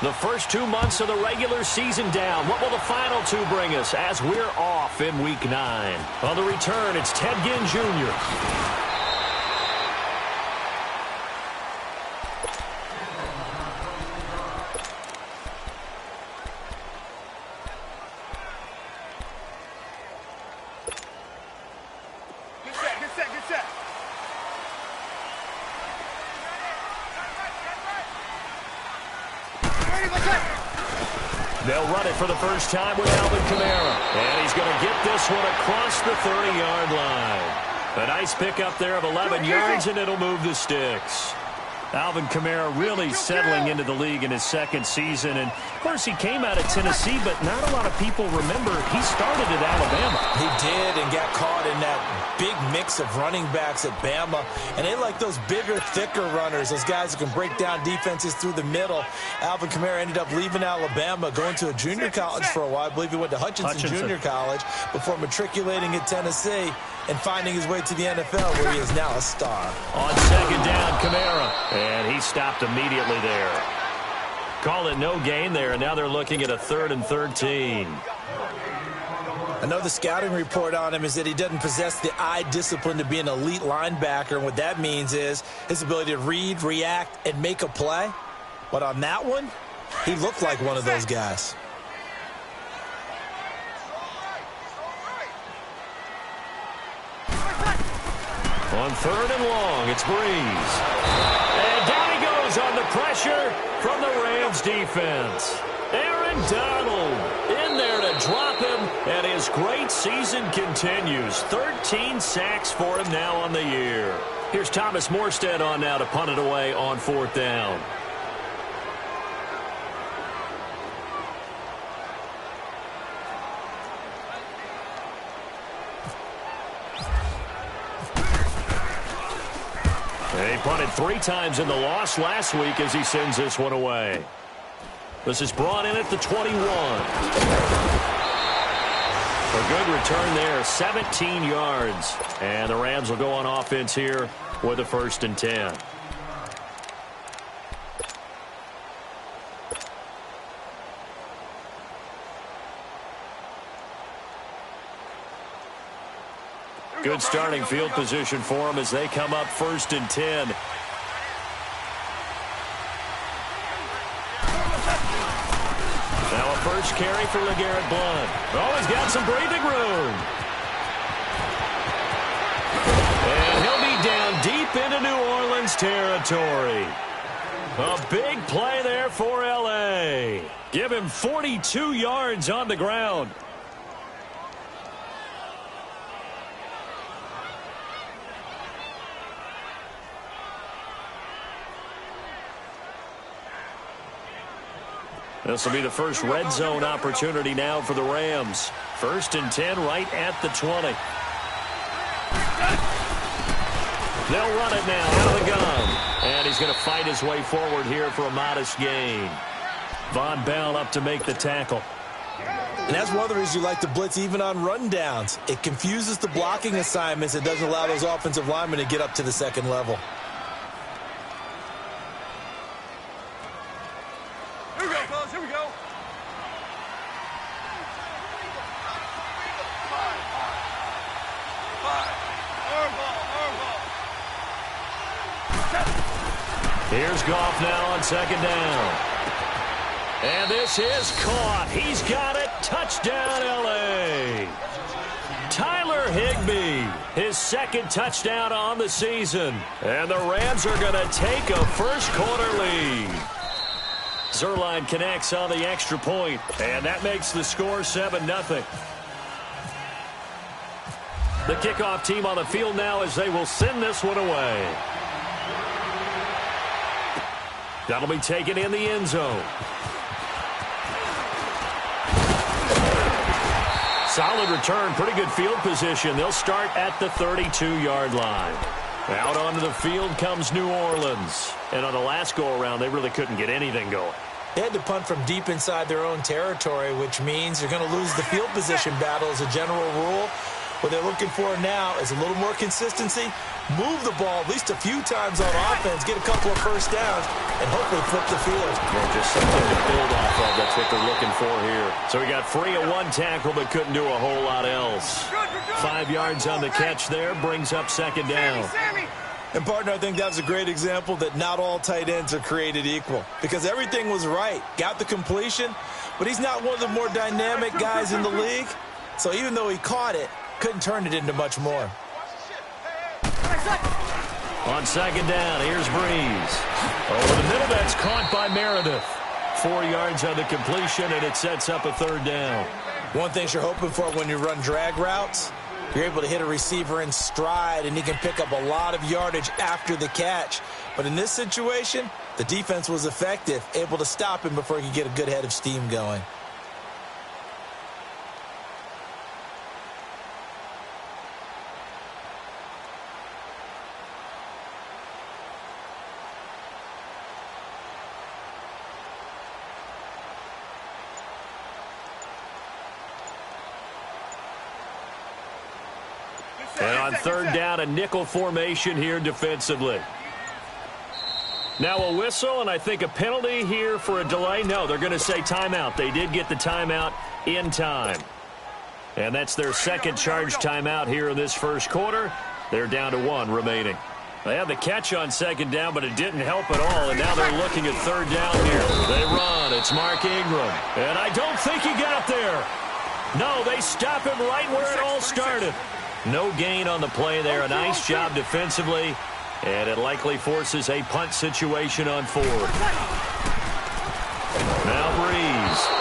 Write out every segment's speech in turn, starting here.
The first 2 months of the regular season down. What will the final two bring us as we're off in Week 9? On the return, it's Ted Ginn Jr. They'll run it for the first time with Alvin Kamara. And he's going to get this one across the 30-yard line. A nice pickup there of 11 yards, and it'll move the sticks. Alvin Kamara really settling into the league in his second season. And, of course, he came out of Tennessee, but not a lot of people remember he started at Alabama. He did and got caught in that big mix of running backs at Bama. And they like those bigger, thicker runners, those guys who can break down defenses through the middle. Alvin Kamara ended up leaving Alabama, going to a junior college for a while. I believe he went to Hutchinson Junior College before matriculating at Tennessee and finding his way to the NFL, where he is now a star. On second down, Kamara. And he stopped immediately there. Call it no gain there, and now they're looking at a 3rd and 13. I know the scouting report on him is that he doesn't possess the eye discipline to be an elite linebacker, and what that means is his ability to read, react, and make a play. But on that one, he looked like one of those guys. On 3rd and long, it's Breeze. And down he goes on the pressure from the Rams defense. Aaron Donald in there to drop him, and his great season continues. 13 sacks for him now on the year. Here's Thomas Morstead on now to punt it away on 4th down. He punted 3 times in the loss last week as he sends this one away. This is brought in at the 21. A good return there, 17 yards. And the Rams will go on offense here with a 1st and 10. Good starting field position for them as they come up 1st and 10. Now a first carry for LeGarrette Blount. Oh, he's got some breathing room. And he'll be down deep into New Orleans territory. A big play there for L.A. Give him 42 yards on the ground. This will be the first red zone opportunity now for the Rams. 1st and 10 right at the 20. They'll run it now out of the gun. And he's going to fight his way forward here for a modest gain. Von Bell up to make the tackle. And that's one of the reasons you like to blitz even on rundowns. It confuses the blocking assignments. It doesn't allow those offensive linemen to get up to the second level. Here we go. Here's Goff now on 2nd down. And this is caught. He's got it. Touchdown, L.A. Tyler Higbee, his 2nd touchdown on the season. And the Rams are going to take a first-quarter lead. Zerline connects on the extra point, and that makes the score 7-0. The kickoff team on the field now as they will send this one away. That'll be taken in the end zone. Solid return, pretty good field position. They'll start at the 32-yard line. Out onto the field comes New Orleans. And on the last go-around, they really couldn't get anything going. They had to punt from deep inside their own territory, which means they're going to lose the field position battle as a general rule. What they're looking for now is a little more consistency, move the ball at least a few times on offense, get a couple of first downs, and hopefully flip the field. Yeah, just something to build off of. That's what they're looking for here. So he got free of one tackle but couldn't do a whole lot else. 5 yards on the catch there, brings up second down. And, partner, I think that was a great example that not all tight ends are created equal, because everything was right. Got the completion, but he's not one of the more dynamic guys in the league. So even though he caught it, couldn't turn it into much more. On second down, here's Breeze. Over the middle, that's caught by Meredith. 4 yards on the completion, and it sets up a third down. One thing you're hoping for when you run drag routes, you're able to hit a receiver in stride, and he can pick up a lot of yardage after the catch. But in this situation, the defense was effective, able to stop him before he could get a good head of steam going. And on third down, a nickel formation here defensively. Now a whistle, and I think a penalty here for a delay. No, they're going to say timeout. They did get the timeout in time. And that's their second charge timeout here in this first quarter. They're down to 1 remaining. They have the catch on second down, but it didn't help at all, and now they're looking at third down here. They run. It's Mark Ingram. And I don't think he got there. No, they stop him right where it all started. No gain on the play there. A nice job defensively, and it likely forces a punt situation on 4th. Now Breeze.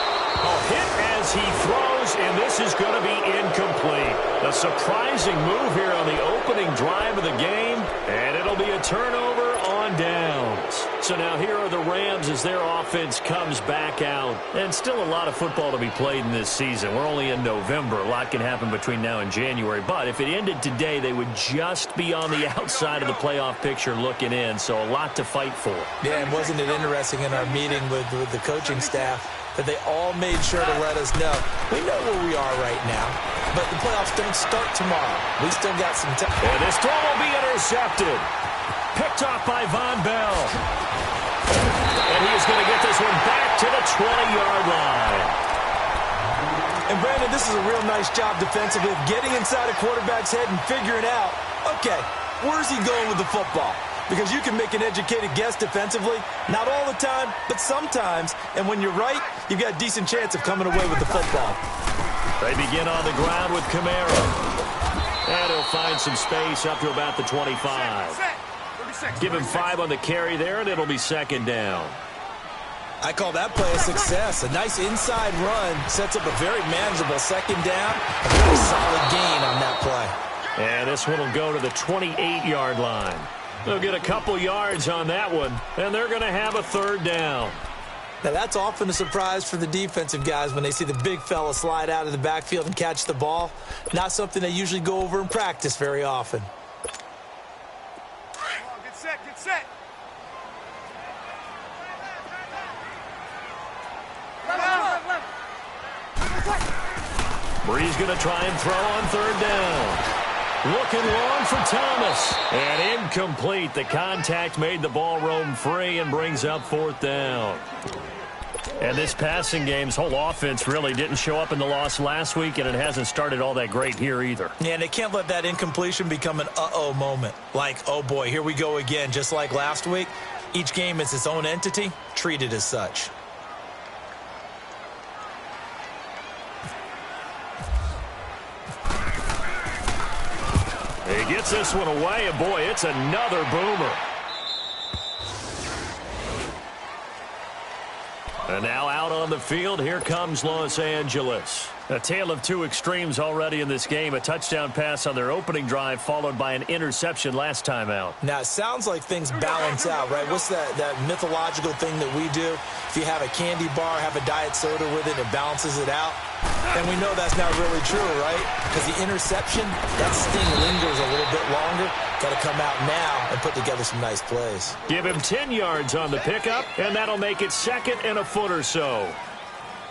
Hit as he throws, and this is going to be incomplete. A surprising move here on the opening drive of the game, and it'll be a turnover on downs. So now here are the Rams as their offense comes back out. And still a lot of football to be played in this season. We're only in November. A lot can happen between now and January. But if it ended today, they would just be on the outside of the playoff picture looking in. So a lot to fight for. Yeah, and wasn't it interesting in our meeting with the coaching staff that they all made sure to let us know, we know where we are right now, but the playoffs don't start tomorrow. We still got some time. And this throw will be intercepted. Picked off by Von Bell. And he is going to get this one back to the 20-yard line. And, Brandon, this is a real nice job defensively of getting inside a quarterback's head and figuring out, okay, where's he going with the football? Because you can make an educated guess defensively, not all the time, but sometimes. And when you're right, you've got a decent chance of coming away with the football. They begin on the ground with Kamara. And he'll find some space up to about the 25. Give him 5 on the carry there, and it'll be second down. I call that play a success. A nice inside run sets up a very manageable second down. A very solid gain on that play. And this one will go to the 28-yard line. They'll get a couple yards on that one, and they're going to have a third down. Now, that's often a surprise for the defensive guys when they see the big fella slide out of the backfield and catch the ball. Not something they usually go over in practice very often. Get set, get set. Breeze going to try and throw on third down. Looking long for Thomas. And incomplete. The contact made the ball roam free and brings up fourth down. And this passing game's whole offense really didn't show up in the loss last week, and it hasn't started all that great here either. Yeah, and they can't let that incompletion become an uh-oh moment. Like, oh boy, here we go again, just like last week. Each game is its own entity, treated as such. He gets this one away, and boy, it's another boomer. And now out on the field, here comes Los Angeles. A tale of two extremes already in this game. A touchdown pass on their opening drive, followed by an interception last time out. Now, it sounds like things balance out, right? What's that mythological thing that we do? If you have a candy bar, have a diet soda with it, it balances it out. And we know that's not really true, right? Because the interception, that sting lingers a little bit longer. Got to come out now and put together some nice plays. Give him 10 yards on the pickup, and that'll make it second and a foot or so.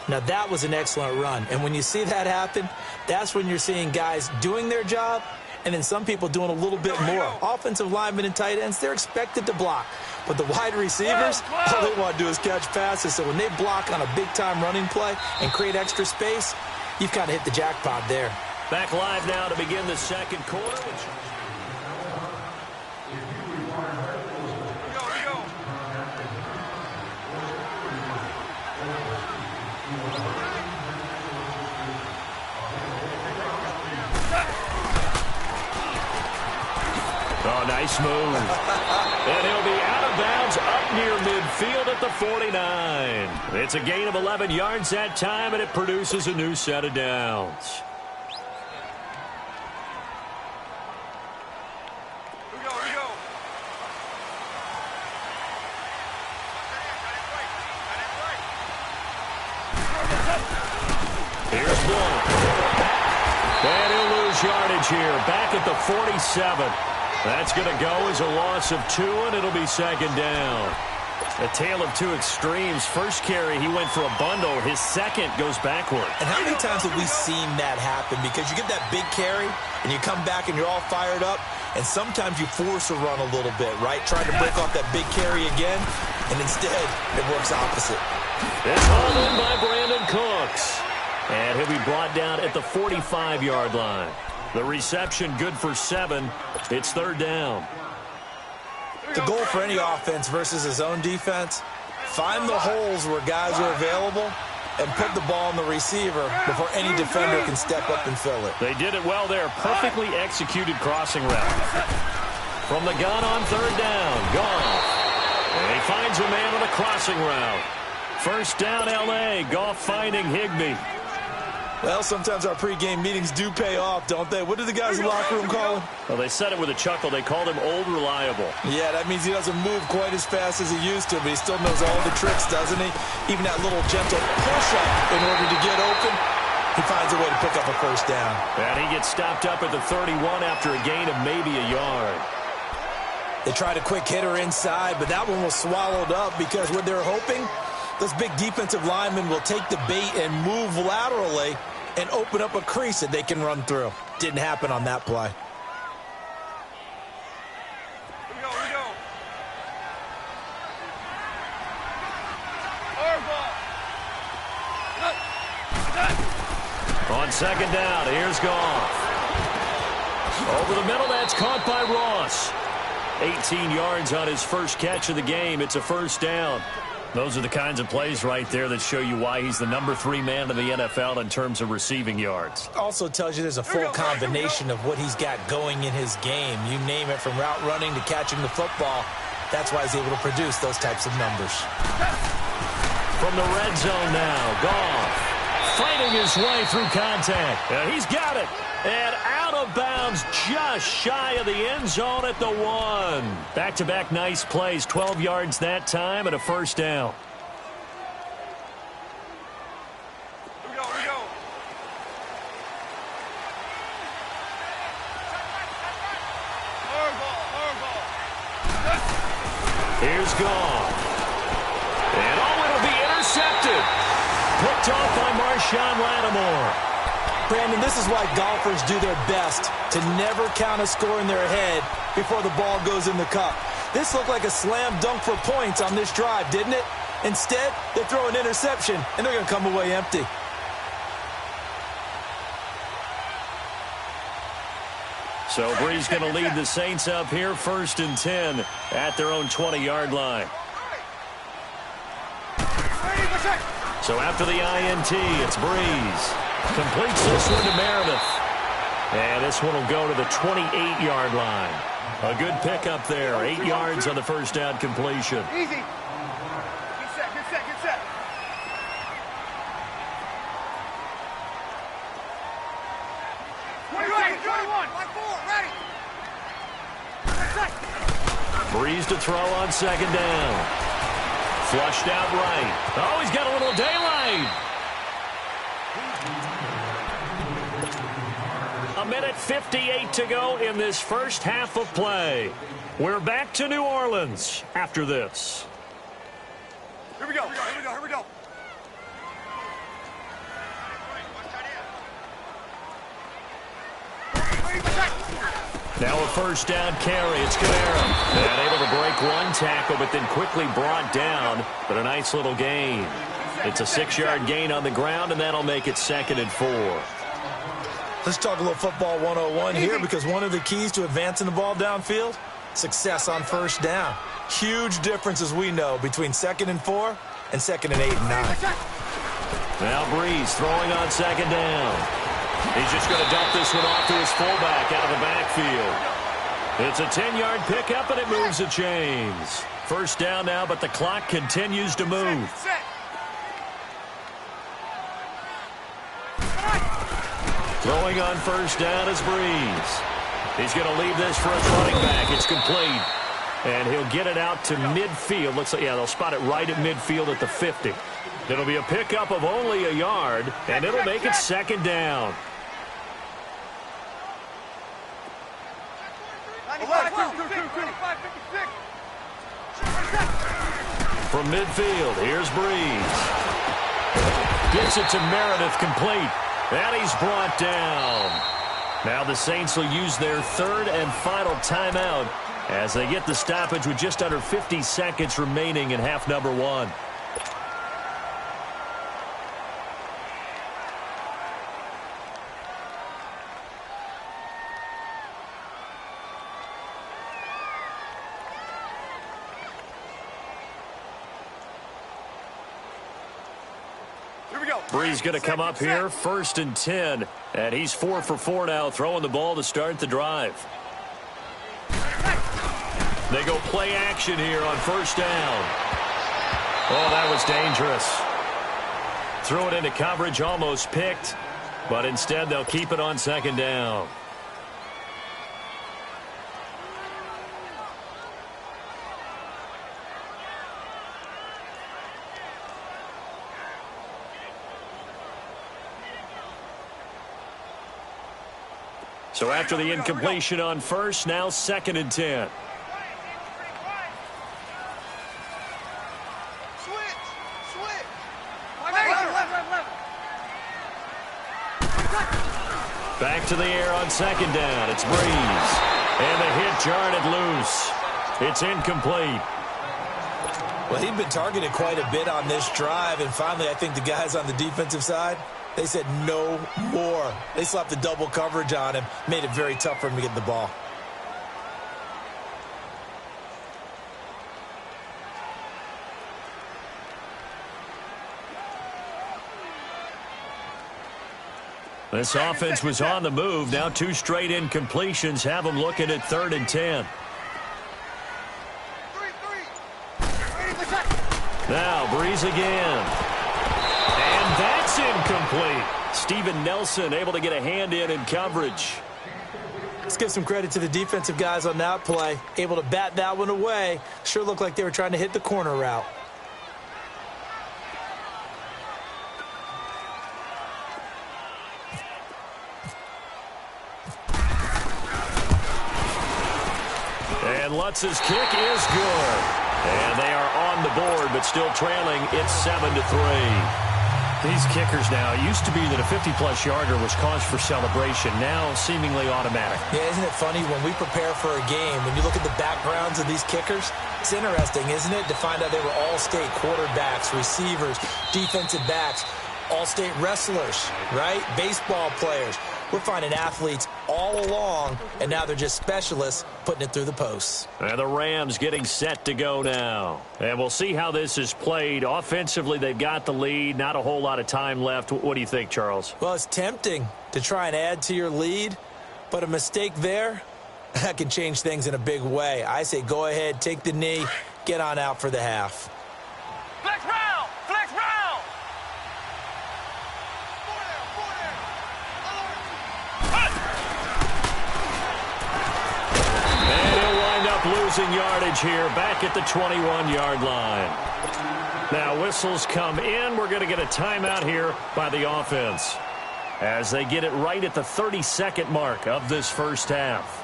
Now, that was an excellent run. And when you see that happen, that's when you're seeing guys doing their job and then some people doing a little bit more. Offensive linemen and tight ends, they're expected to block. But the wide receivers, all they want to do is catch passes. So when they block on a big-time running play and create extra space, you've kind of hit the jackpot there. Back live now to begin the second quarter. Oh, nice move. And he'll be out of bounds up near midfield at the 49. It's a gain of 11 yards that time, and it produces a new set of downs. Here we go. Here's one. And he'll lose yardage here. Back at the 47. That's going to go as a loss of 2, and it'll be second down. A tale of two extremes. First carry, he went for a bundle. His second goes backward. And how many times have we seen that happen? Because you get that big carry, and you come back and you're all fired up, and sometimes you force a run a little bit, right? Trying to break off that big carry again, and instead it works opposite. It's hauled in by Brandon Cooks. And he'll be brought down at the 45-yard line. The reception good for 7. It's third down. The goal for any offense versus his own defense, find the holes where guys are available and put the ball on the receiver before any defender can step up and fill it. They did it well there. Perfectly executed crossing route. From the gun on third down, Goff. And he finds a man on a crossing route. First down, L.A. Goff finding Higbee. Well, sometimes our pregame meetings do pay off, don't they? What do the guys in the locker room call him? Well, they said it with a chuckle. They called him Old Reliable. Yeah, that means he doesn't move quite as fast as he used to, but he still knows all the tricks, doesn't he? Even that little gentle push-up in order to get open, he finds a way to pick up a first down. And he gets stopped up at the 31 after a gain of maybe a yard. They tried a quick hitter inside, but that one was swallowed up because what they're hoping, those big defensive linemen will take the bait and move laterally and open up a crease that they can run through. Didn't happen on that play. Here we go. On second down, here's Goff. Over the middle, that's caught by Ross. 18 yards on his first catch of the game. It's a first down. Those are the kinds of plays right there that show you why he's the number 3 man in the NFL in terms of receiving yards. Also tells you there's a full combination of what he's got going in his game. You name it, from route running to catching the football. That's why he's able to produce those types of numbers. From the red zone now, Goff fighting his way through contact. And he's got it. And out of bounds just shy of the end zone at the 1. Back-to-back nice plays, 12 yards that time and a first down. Here we go. Hard ball. Here's Goff. And it'll be intercepted. Picked off by Marshawn Lattimore. Brandon, this is why golfers do their best to never count a score in their head before the ball goes in the cup. This looked like a slam dunk for points on this drive, didn't it? Instead, they throw an interception, and they're going to come away empty. So Bree's going to lead the Saints up here, 1st and 10 at their own 20-yard line. So after the INT, it's Breeze. Completes this one to Meredith. And this one will go to the 28-yard line. A good pickup there. 8 yards on the first down completion. Easy. Get set. Ready. Breeze to throw on second down. Flushed out right. Oh, he's got a little daylight. A minute 58 to go in this first half of play. We're back to New Orleans after this. Here we go. Now a first down carry. It's Kamara. And able to break one tackle, but then quickly brought down. But a nice little gain. It's a 6-yard gain on the ground, and that'll make it 2nd and 4. Let's talk a little football 101 here, because one of the keys to advancing the ball downfield, success on first down. Huge difference, as we know, between 2nd and 4 and 2nd and 8 and 9. Now Breeze throwing on 2nd down. He's just going to dump this one off to his fullback out of the backfield. It's a 10-yard pickup, and it moves the chains. First down now, but the clock continues to move. Throwing on first down is Breeze. He's going to leave this for his running back. It's complete. And he'll get it out to midfield. Looks like, yeah, they'll spot it right at midfield at the 50. It'll be a pickup of only a yard, and it'll make it 2nd down. From midfield, here's Breeze. Gets it to Meredith, complete. And he's brought down. Now the Saints will use their 3rd and final timeout as they get the stoppage with just under 50 seconds remaining in half number 1. Breeze going to come up here, 1st and 10, and he's 4 for 4 now, throwing the ball to start the drive. They go play action here on first down. Oh, that was dangerous. Threw it into coverage, almost picked, but instead they'll keep it on 2nd down. So after the incompletion on first, now 2nd and 10. Back to the air on 2nd down. It's Breeze. And the hit jarred it loose. It's incomplete. Well, he'd been targeted quite a bit on this drive, and finally I think the guys on the defensive side, they said no more. They slapped the double coverage on him, made it very tough for him to get the ball. This offense was on the move. Now 2 straight incompletions have them looking at 3rd and 10. Now Breeze again. And that's incomplete. Steven Nelson able to get a hand in coverage. Let's give some credit to the defensive guys on that play. Able to bat that one away. Sure looked like they were trying to hit the corner route. And Lutz's kick is good. And they are on the board, but still trailing. It's 7-3. These kickers now, it used to be that a 50-plus yarder was cause for celebration. Now seemingly automatic. Yeah, isn't it funny when we prepare for a game, when you look at the backgrounds of these kickers, it's interesting, isn't it, to find out they were all-state quarterbacks, receivers, defensive backs, all-state wrestlers, right? Baseball players. We're finding athletes all along, and now they're just specialists putting it through the posts. And the Rams getting set to go now. And we'll see how this is played. Offensively, they've got the lead. Not a whole lot of time left. What do you think, Charles? Well, it's tempting to try and add to your lead, but a mistake there, that can change things in a big way. I say go ahead, take the knee, get on out for the half. Flex round! Flex round! And he'll wind up losing yardage here back at the 21-yard line. Now whistles come in. We're going to get a timeout here by the offense as they get it right at the 32nd mark of this first half.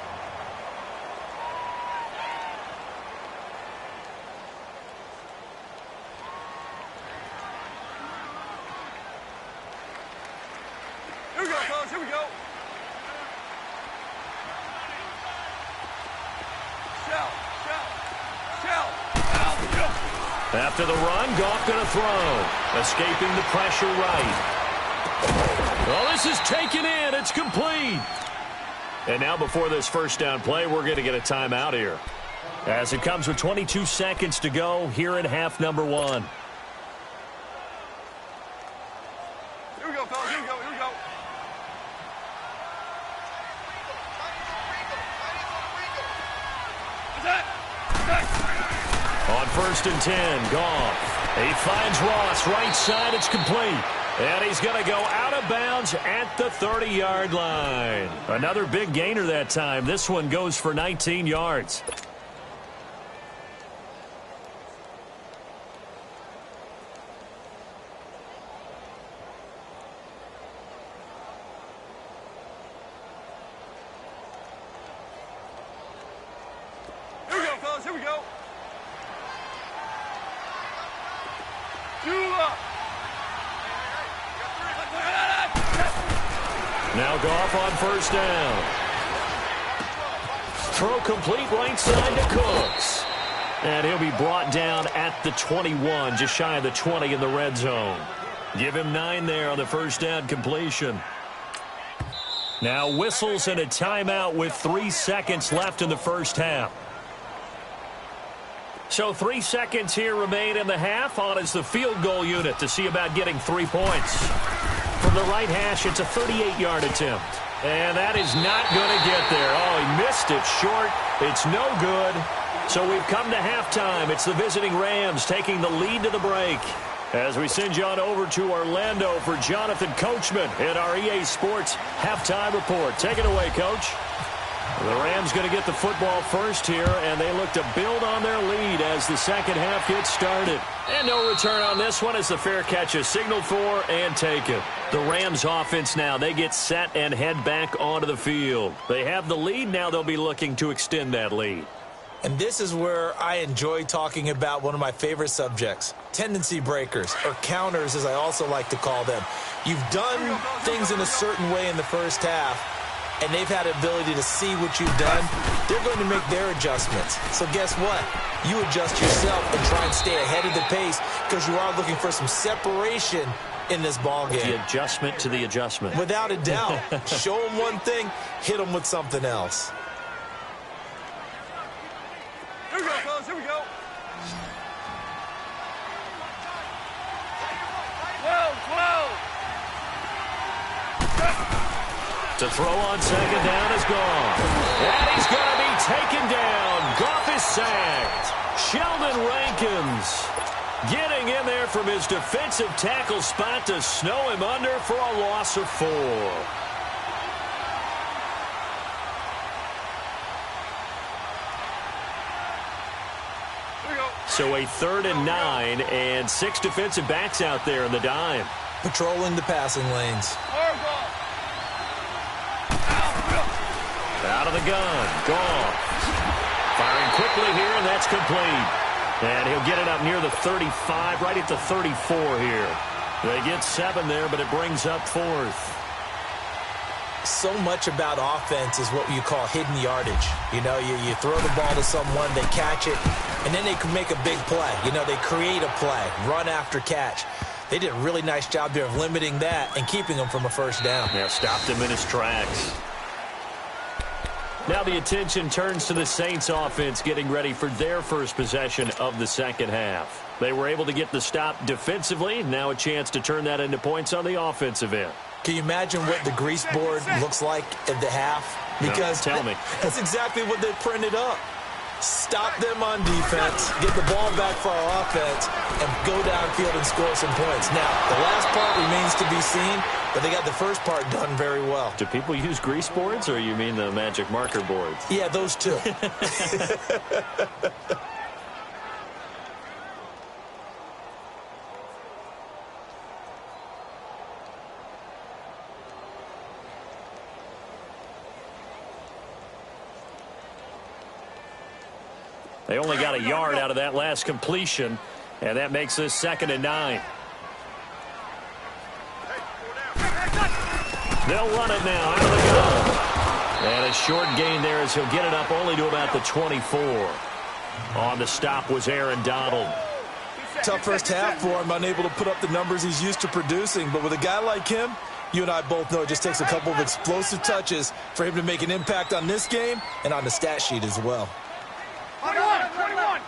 Here we go, coach. Here we go. After the run, Goff going to throw. Escaping the pressure right. Well, this is taken in. It's complete. And now before this first down play, we're going to get a timeout here, as it comes with 22 seconds to go here in half number 1. Here we go, fellas. Here we go. Here we go. On 1st and 10, Goff. He finds Ross right side. It's complete. And he's going to go out of bounds at the 30-yard line. Another big gainer that time. This one goes for 19 yards. Here we go, fellas. Here we go. Now Goff on 1st down. Throw complete right side to Cooks. And he'll be brought down at the 21, just shy of the 20 in the red zone. Give him 9 there on the first down completion. Now whistles and a timeout with 3 seconds left in the first half. So 3 seconds here remain in the half. On is the field goal unit to see about getting 3 points. From the right hash, it's a 38-yard attempt. And that is not going to get there. Oh, he missed it short. It's no good. So we've come to halftime. It's the visiting Rams taking the lead to the break. As we send you on over to Orlando for Jonathan Coachman in our EA Sports halftime report. Take it away, Coach. The Rams going to get the football first here, and they look to build on their lead as the second half gets started. And no return on this one as the fair catch is signaled for and taken. The Rams offense now, they get set and head back onto the field. They have the lead. Now they'll be looking to extend that lead. And this is where I enjoy talking about one of my favorite subjects, tendency breakers, or counters as I also like to call them. You've done things in a certain way in the first half, and they've had the ability to see what you've done. They're going to make their adjustments. So guess what? You adjust yourself and try and stay ahead of the pace because you are looking for some separation in this ball game. The adjustment to the adjustment. Without a doubt. Show them one thing, hit them with something else. Here we go, fellas. Here we go. 12. To throw on second down is Goff. And he's going to be taken down. Goff is sacked. Sheldon Rankins getting in there from his defensive tackle spot to snow him under for a loss of 4. So a 3rd and 9 and 6 defensive backs out there in the dime. Patrolling the passing lanes. Out of the gun. Goff. Firing quickly here, and that's complete. And he'll get it up near the 35, right at the 34 here. They get 7 there, but it brings up 4th. So much about offense is what you call hidden yardage. You know, you throw the ball to someone, they catch it, and then they can make a big play. You know, they create a play, run after catch. They did a really nice job there of limiting that and keeping him from a first down. Yeah, stopped him in his tracks. Now the attention turns to the Saints offense getting ready for their first possession of the second half. They were able to get the stop defensively. Now a chance to turn that into points on the offensive end. Can you imagine what the grease board looks like at the half? Because no, tell me. That's exactly what they printed up. Stop them on defense, get the ball back for our offense, and go downfield and score some points. Now, the last part remains to be seen, but they got the first part done very well. Do people use grease boards, or you mean the magic marker boards? Yeah, those two. They only got a yard out of that last completion, and that makes this 2nd and 9. They'll run it now out of the gun. And a short gain there as he'll get it up only to about the 24. On the stop was Aaron Donald. Tough first half for him, unable to put up the numbers he's used to producing. But with a guy like him, you and I both know it just takes a couple of explosive touches for him to make an impact on this game and on the stat sheet as well. 21.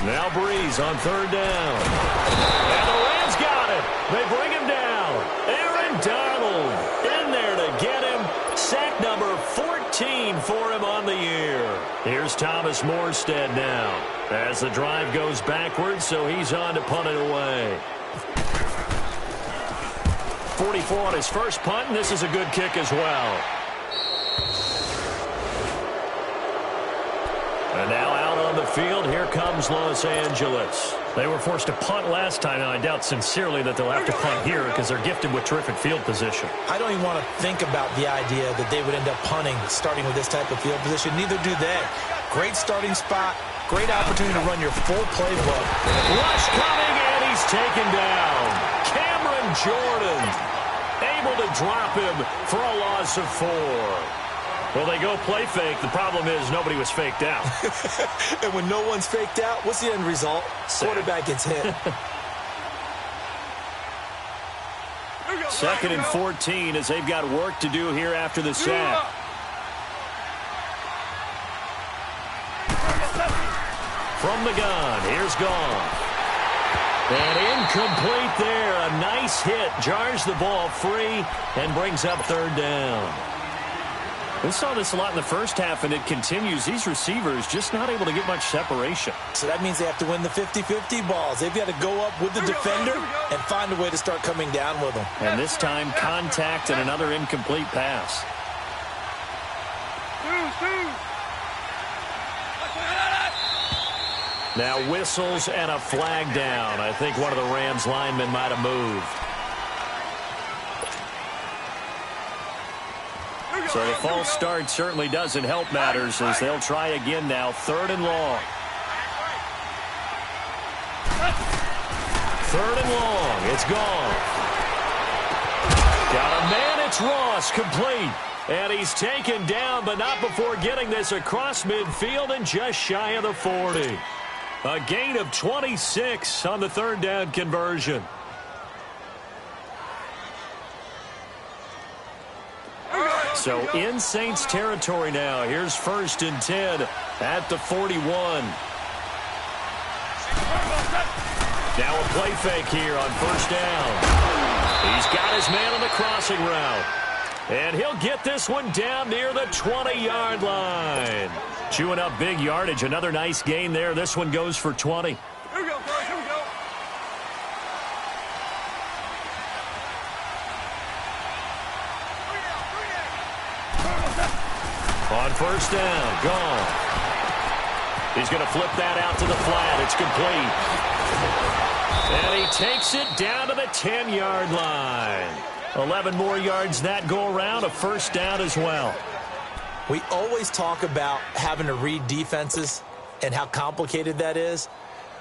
Now Breeze on third down. And the Rams got it. They bring him down. Aaron Donald in there to get him. Sack number 14 for him on the year. Here's Thomas Morstead now as the drive goes backwards, so he's on to punt it away. 44 on his first punt, and this is a good kick as well. And now out on the field, here comes Los Angeles. They were forced to punt last time, and I doubt sincerely that they'll have to punt here because they're gifted with terrific field position. I don't even want to think about the idea that they would end up punting starting with this type of field position. Neither do they. Great starting spot, great opportunity to run your full playbook. Rush coming, and he's taken down. Cameron Jordan able to drop him for a loss of 4. Well, they go play fake. The problem is nobody was faked out. And when no one's faked out, what's the end result? Quarterback gets hit. 2nd and 14 as they've got work to do here after the sack. From the gun, here's Goff. And incomplete there. A nice hit. Jars the ball free and brings up third down. We saw this a lot in the first half, and it continues. These receivers just not able to get much separation. So that means they have to win the 50-50 balls. They've got to go up with the defender and find a way to start coming down with them. And this time, contact and another incomplete pass. Now whistles and a flag down. I think one of the Rams linemen might have moved. So the false start certainly doesn't help matters as they'll try again now. 3rd and long. 3rd and long. It's gone. Got a man. It's Ross. Complete. And he's taken down, but not before getting this across midfield and just shy of the 40. A gain of 26 on the 3rd down conversion. So in Saints territory now. Here's 1st and 10 at the 41. Now a play fake here on 1st down. He's got his man on the crossing route. And he'll get this one down near the 20-yard line. Chewing up big yardage. Another nice gain there. This one goes for 20. Here we go, guys. Here we go. On 1st down, gone. He's going to flip that out to the flat. It's complete. And he takes it down to the 10-yard line. 11 more yards that go around. A 1st down as well. We always talk about having to read defenses and how complicated that is.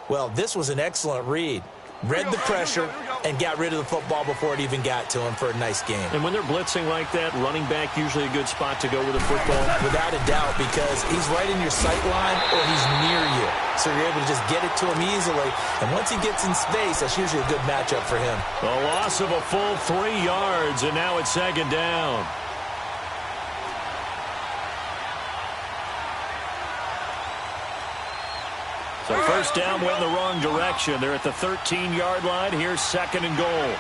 Well, this was an excellent read. Read the pressure and got rid of the football before it even got to him for a nice game. And when they're blitzing like that, running back usually a good spot to go with the football. Without a doubt, because he's right in your sight line or he's near you. So you're able to just get it to him easily. And once he gets in space, that's usually a good matchup for him. A loss of a full 3 yards, and now it's 2nd down. So 1st down went in the wrong direction. They're at the 13-yard line. Here's 2nd and goal.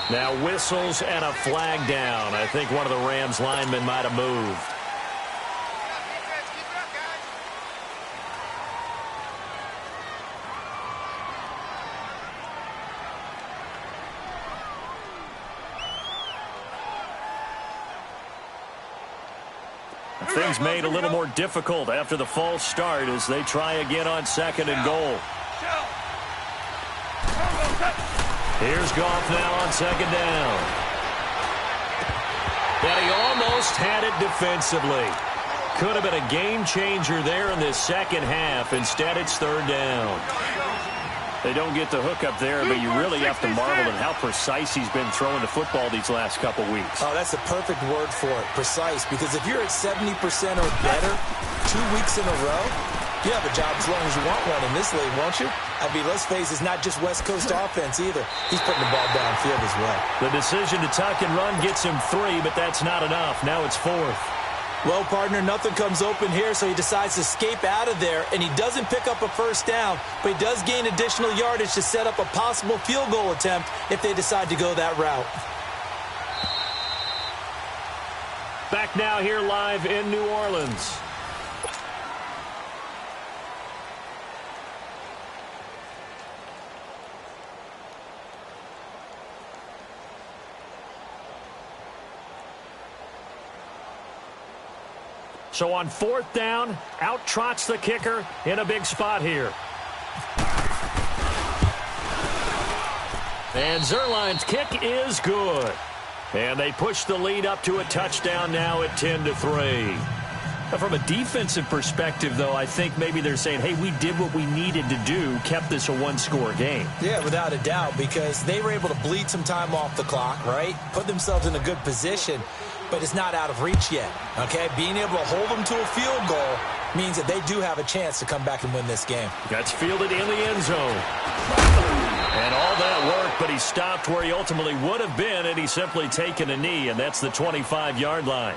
Now whistles and a flag down. I think one of the Rams linemen might have moved. Things made a little more difficult after the false start as they try again on 2nd and goal. Here's Goff now on 2nd down. And he almost had it defensively. Could have been a game changer there in this second half. Instead, it's 3rd down. They don't get the hook up there, but you really have to marvel at how precise he's been throwing the football these last couple weeks. Oh, that's the perfect word for it, precise, because if you're at 70% or better 2 weeks in a row, you have a job as long as you want one in this league, won't you? I mean, let's face it, it's not just West Coast offense either. He's putting the ball downfield as well. The decision to tuck and run gets him 3, but that's not enough. Now it's 4th. Well, partner, nothing comes open here, so he decides to escape out of there, and he doesn't pick up a first down, but he does gain additional yardage to set up a possible field goal attempt if they decide to go that route. Back now here live in New Orleans. So on 4th down, out trots the kicker in a big spot here. And Zuerlein's kick is good. And they push the lead up to a touchdown now at 10-3. From a defensive perspective, though, I think maybe they're saying, hey, we did what we needed to do, kept this a one-score game. Yeah, without a doubt, because they were able to bleed some time off the clock, right? Put themselves in a good position, but it's not out of reach yet, okay? Being able to hold them to a field goal means that they do have a chance to come back and win this game. That's fielded in the end zone. And all that work, but he stopped where he ultimately would have been, and he's simply taken a knee, and that's the 25-yard line.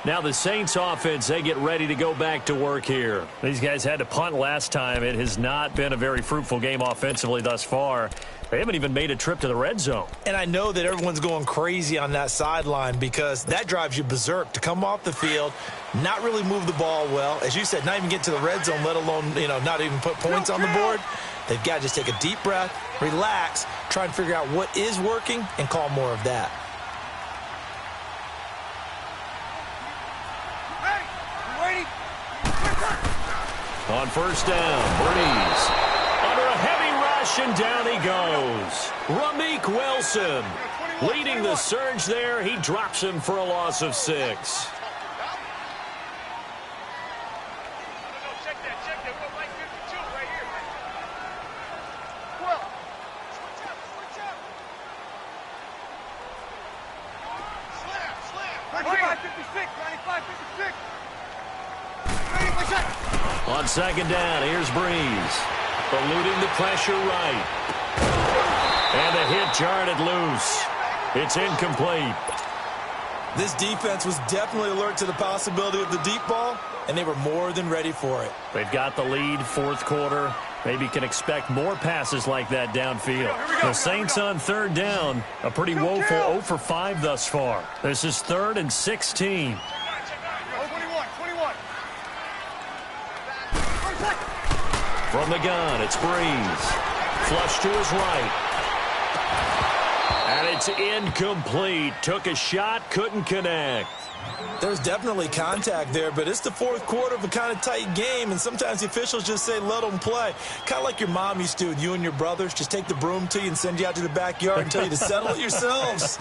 Now the Saints offense, they get ready to go back to work here. These guys had to punt last time. It has not been a very fruitful game offensively thus far. They haven't even made a trip to the red zone. And I know that everyone's going crazy on that sideline because that drives you berserk to come off the field, not really move the ball well. As you said, not even get to the red zone, let alone, not even put points on the board. They've got to just take a deep breath, relax, try and figure out what is working, and call more of that. On 1st down, Breeze. Under a heavy rush, and down he goes. Ramik Wilson leading the surge there. He drops him for a loss of 6. Check that. We're like 52 right here. 12. Switch up. Slam. 95, 56. 95, 56. On 2nd down, here's Breeze. Eluding the pressure right. And the hit jarred it loose. It's incomplete. This defense was definitely alert to the possibility of the deep ball, and they were more than ready for it. They've got the lead, 4th quarter. Maybe can expect more passes like that downfield. The Saints on 3rd down, a pretty woeful 0 for 5 thus far. This is 3rd and 16. From the gun, it's Breeze. Flush to his right. And it's incomplete. Took a shot, couldn't connect. There's definitely contact there, but it's the 4th quarter of a kind of tight game, and sometimes the officials just say, let them play. Kind of like your mom used to with you and your brothers. Just take the broom to you and send you out to the backyard and tell you to settle it yourselves.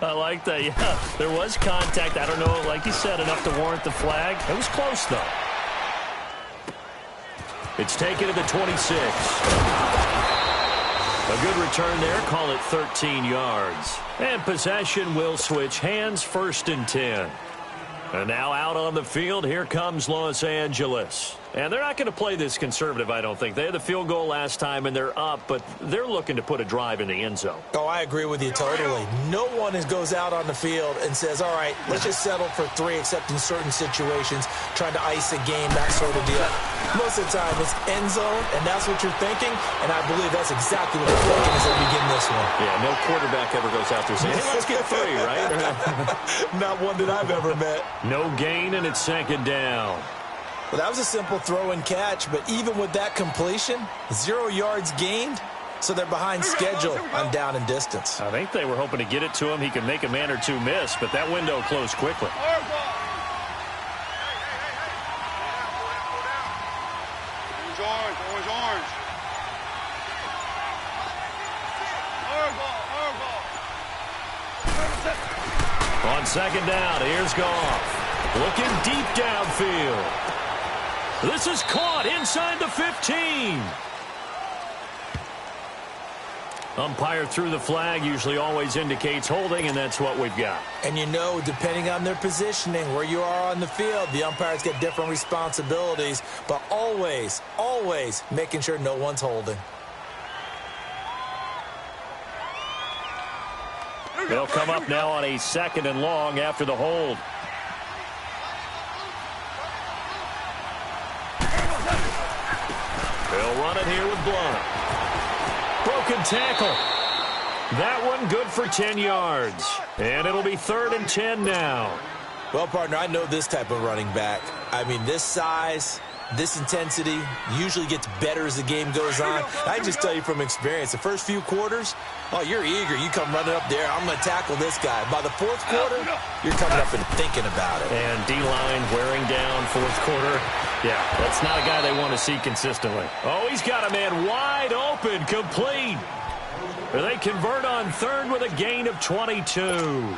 I like that, yeah. There was contact. I don't know, like you said, enough to warrant the flag. It was close, though. It's taken to the 26. A good return there. Call it 13 yards. And possession will switch hands, 1st and 10. And now out on the field, here comes Los Angeles. And they're not going to play this conservative, I don't think. They had the field goal last time, and they're up, but they're looking to put a drive in the end zone. Oh, I agree with you totally. No one goes out on the field and says, all right, let's just settle for 3, except in certain situations, trying to ice a game, that sort of deal. Most of the time, it's end zone, and that's what you're thinking, and I believe that's exactly what they're thinking as they begin this one. Yeah, no quarterback ever goes out there saying, hey, let's get 3, right? Not one that I've ever met. No gain, and it's 2nd down. Well, that was a simple throw and catch, but even with that completion, 0 yards gained, so they're behind schedule on down and distance. I think they were hoping to get it to him. He could make a man or two miss, but that window closed quickly. On 2nd down, here's Goff. Looking deep downfield. This is caught inside the 15. Umpire threw the flag, usually always indicates holding, and that's what we've got. And you know, depending on their positioning, where you are on the field, the umpires get different responsibilities, but always, always making sure no one's holding. They'll come up now on a 2nd and long after the hold. They'll run it here with Blunt. Broken tackle. That one good for 10 yards. And it'll be 3rd and 10 now. Well, partner, I know this type of running back. I mean, this size, this intensity usually gets better as the game goes on. I just tell you from experience, the first few quarters, oh, you're eager. You come running up there, I'm going to tackle this guy. By the 4th quarter, you're coming up and thinking about it. And D-line wearing down 4th quarter. Yeah, that's not a guy they want to see consistently. Oh, he's got a man wide open, complete. They convert on 3rd with a gain of 22.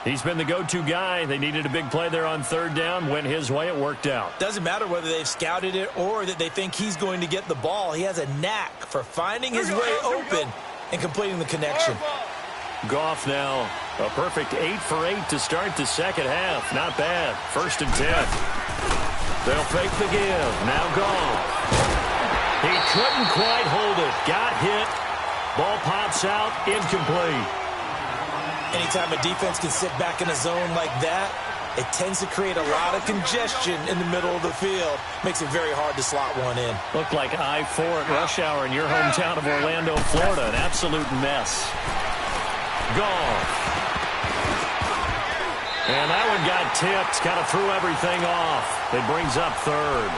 He's been the go-to guy. They needed a big play there on 3rd down. Went his way. It worked out. Doesn't matter whether they've scouted it or that they think he's going to get the ball. He has a knack for finding his way open and completing the connection. Goff now a perfect 8 for 8 to start the 2nd half. Not bad. 1st and 10. They'll fake the give. Now Goff. He couldn't quite hold it. Got hit. Ball pops out. Incomplete. Anytime a defense can sit back in a zone like that, it tends to create a lot of congestion in the middle of the field. Makes it very hard to slot one in. Looked like I-4 at rush hour in your hometown of Orlando, Florida. An absolute mess. Goff. And that one got tipped. Kind of threw everything off. It brings up 3rd.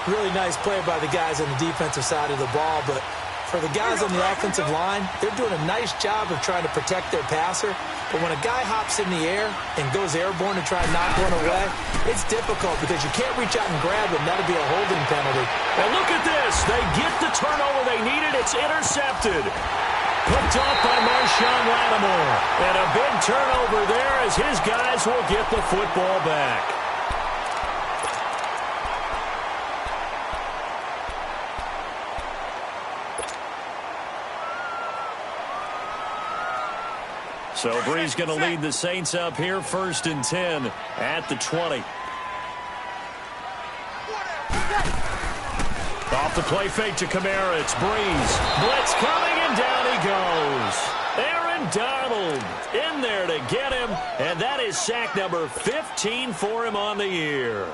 Really nice play by the guys on the defensive side of the ball, but for the guys on the offensive line, they're doing a nice job of trying to protect their passer. But when a guy hops in the air and goes airborne to try and knock one away, it's difficult because you can't reach out and grab him. That'll be a holding penalty. And look at this. They get the turnover they needed. It's intercepted. Picked off by Marshawn Lattimore. And a big turnover there as his guys will get the football back. So Bree's going to lead the Saints up here, 1st and 10 at the 20. Off the play fake to Kamara. It's Breeze. Blitz coming, and down he goes. Aaron Donald in there to get him, and that is sack number 15 for him on the year.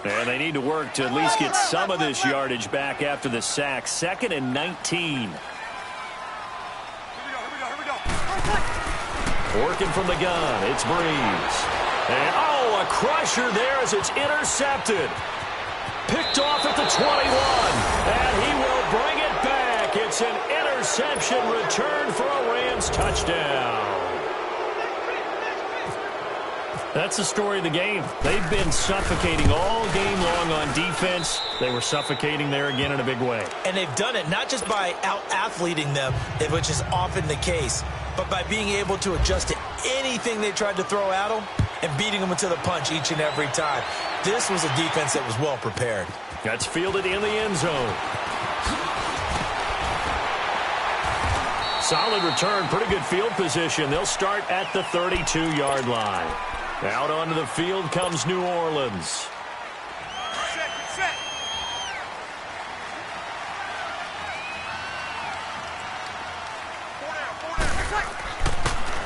And they need to work to at least get some of this yardage back after the sack. 2nd and 19. Working from the gun, it's Breeze. And, oh, a crusher there as it's intercepted. Picked off at the 21. And he will bring it back. It's an interception return for a Rams touchdown. That's the story of the game. They've been suffocating all game long on defense. They were suffocating there again in a big way. And they've done it not just by out-athleting them, which is often the case, but by being able to adjust to anything they tried to throw at them and beating them into the punch each and every time. This was a defense that was well prepared. That's fielded in the end zone. Solid return, pretty good field position. They'll start at the 32-yard line. Out onto the field comes New Orleans.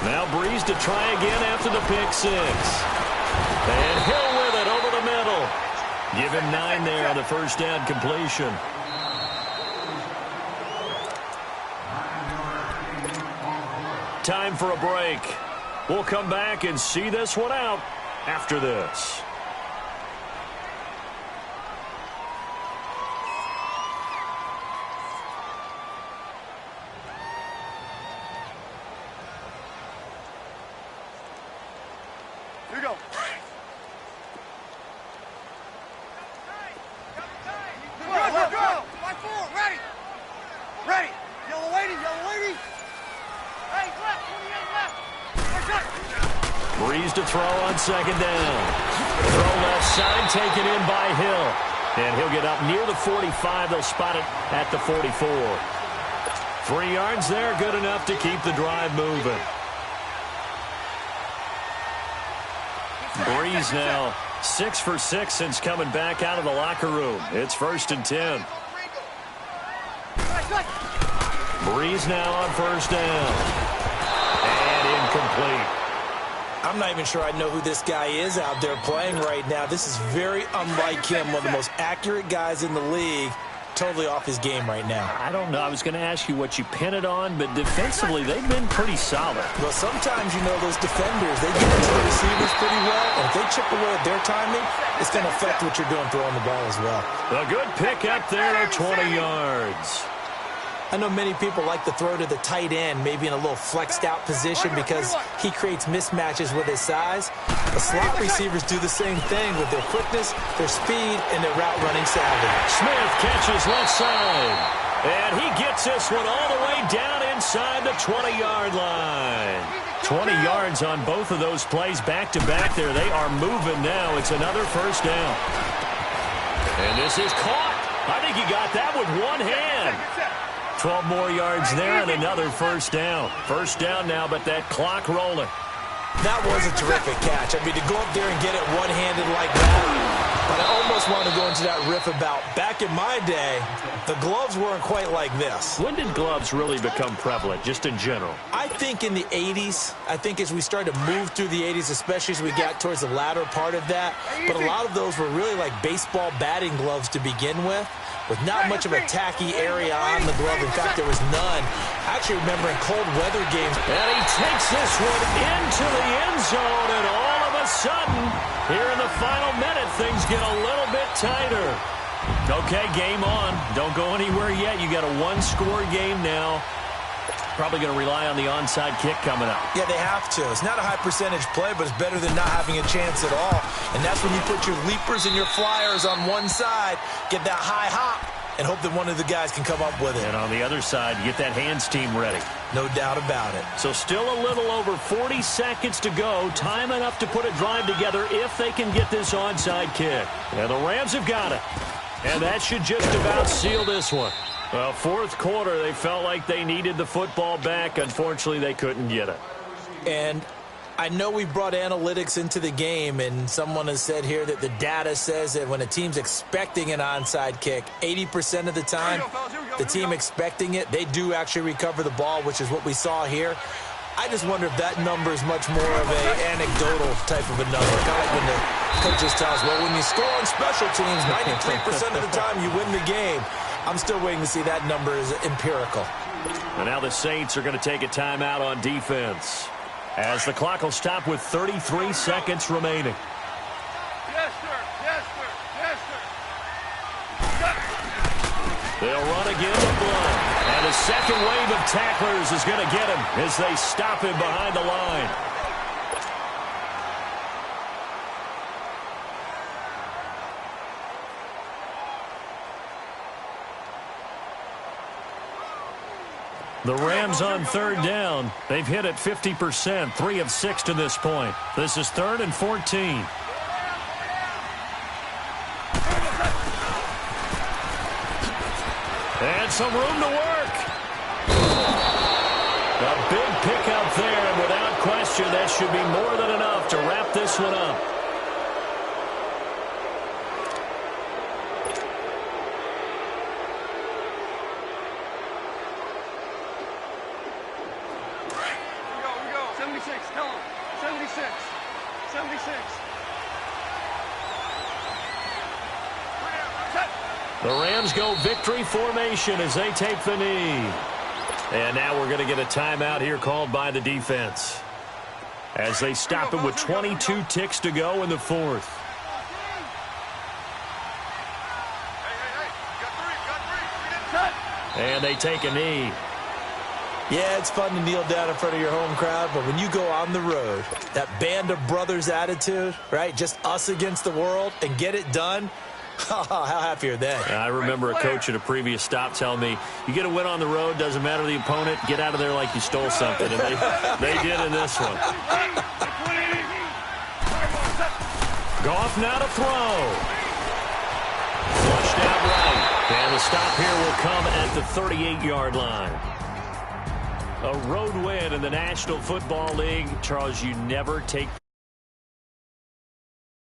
Now Breeze to try again after the pick 6. And Hill with it over the middle. Give him 9 there on the first down completion. Time for a break. We'll come back and see this one out after this. Here we go. Let's go. 5-4. Ready. Ready. Yellow lady. Yellow lady. Hey, left. 28 left. Breeze to throw on second down. Throw left side taken in by Hill. And he'll get up near the 45. They'll spot it at the 44. 3 yards there, good enough to keep the drive moving. Breeze now 6 for 6 since coming back out of the locker room. It's 1st and 10. Breeze now on 1st down. And incomplete. I'm not even sure I know who this guy is out there playing right now. This is very unlike him, one of the most accurate guys in the league. Totally off his game right now. I don't know. I was going to ask you what you pin it on, but defensively, they've been pretty solid. Well, sometimes, you know, those defenders, they get into the receivers pretty well, and if they chip away at their timing, it's going to affect what you're doing throwing the ball as well. A good pick up there at 20 yards. I know many people like to throw to the tight end, maybe in a little flexed out position because he creates mismatches with his size. The slot receivers do the same thing with their quickness, their speed, and their route running savvy. Smith catches left side. And he gets this one all the way down inside the 20-yard line. 20 yards on both of those plays back-to-back there. They are moving now. It's another 1st down. And this is caught. I think he got that with one hand. 12 more yards there and another 1st down. 1st down now, but that clock rolling. That was a terrific catch. I mean, to go up there and get it one-handed like that. But I almost want to go into that riff about back in my day, the gloves weren't quite like this. When did gloves really become prevalent, just in general? I think in the 80s. I think as we started to move through the 80s, especially as we got towards the latter part of that. But a lot of those were really like baseball batting gloves to begin with not much of a tacky area on the glove. In fact, there was none. I actually remember in cold weather games. And he takes this one into the end zone, and all of a sudden, here in the final minute, things get a little bit tighter. Okay, game on. Don't go anywhere yet. You got a one-score game now. Probably going to rely on the onside kick coming up. Yeah, they have to. It's not a high percentage play, but it's better than not having a chance at all. And that's when you put your leapers and your flyers on one side, get that high hop, and hope that one of the guys can come up with it. And on the other side, get that hands team ready. No doubt about it. So still a little over 40 seconds to go. Time enough to put a drive together if they can get this onside kick. And the Rams have got it. And that should just about seal this one. Well, 4th quarter, they felt like they needed the football back. Unfortunately, they couldn't get it. And I know we brought analytics into the game, and someone has said here that the data says that when a team's expecting an onside kick, 80% of the time, the team expecting it, they do actually recover the ball, which is what we saw here. I just wonder if that number is much more of an anecdotal type of a number. Kind of like when the coaches tell us, well, when you score on special teams, 93% of the time you win the game. I'm still waiting to see that number is empirical. And now the Saints are going to take a timeout on defense, as the clock will stop with 33 seconds remaining. Yes, sir. Yes, sir. Yes, sir. They'll run again with Blunt. And a second wave of tacklers is going to get him as they stop him behind the line. The Rams on 3rd down. They've hit it 50%, 3 of 6 to this point. This is 3rd and 14. And some room to work. A big pickup there, and without question, that should be more than enough to wrap this one up. The Rams go victory formation as they take the knee. And now we're going to get a timeout here called by the defense, as they stop it with 22 ticks to go in the 4th. And they take a knee. Yeah, it's fun to kneel down in front of your home crowd, but when you go on the road, that band of brothers attitude, right, just us against the world, and get it done, how happy are they? I remember a coach at a previous stop telling me, you get a win on the road, doesn't matter the opponent, get out of there like you stole something. And they did in this one. Goff now to throw. snap right. And the stop here will come at the 38-yard line. A road win in the National Football League. Charles, you never take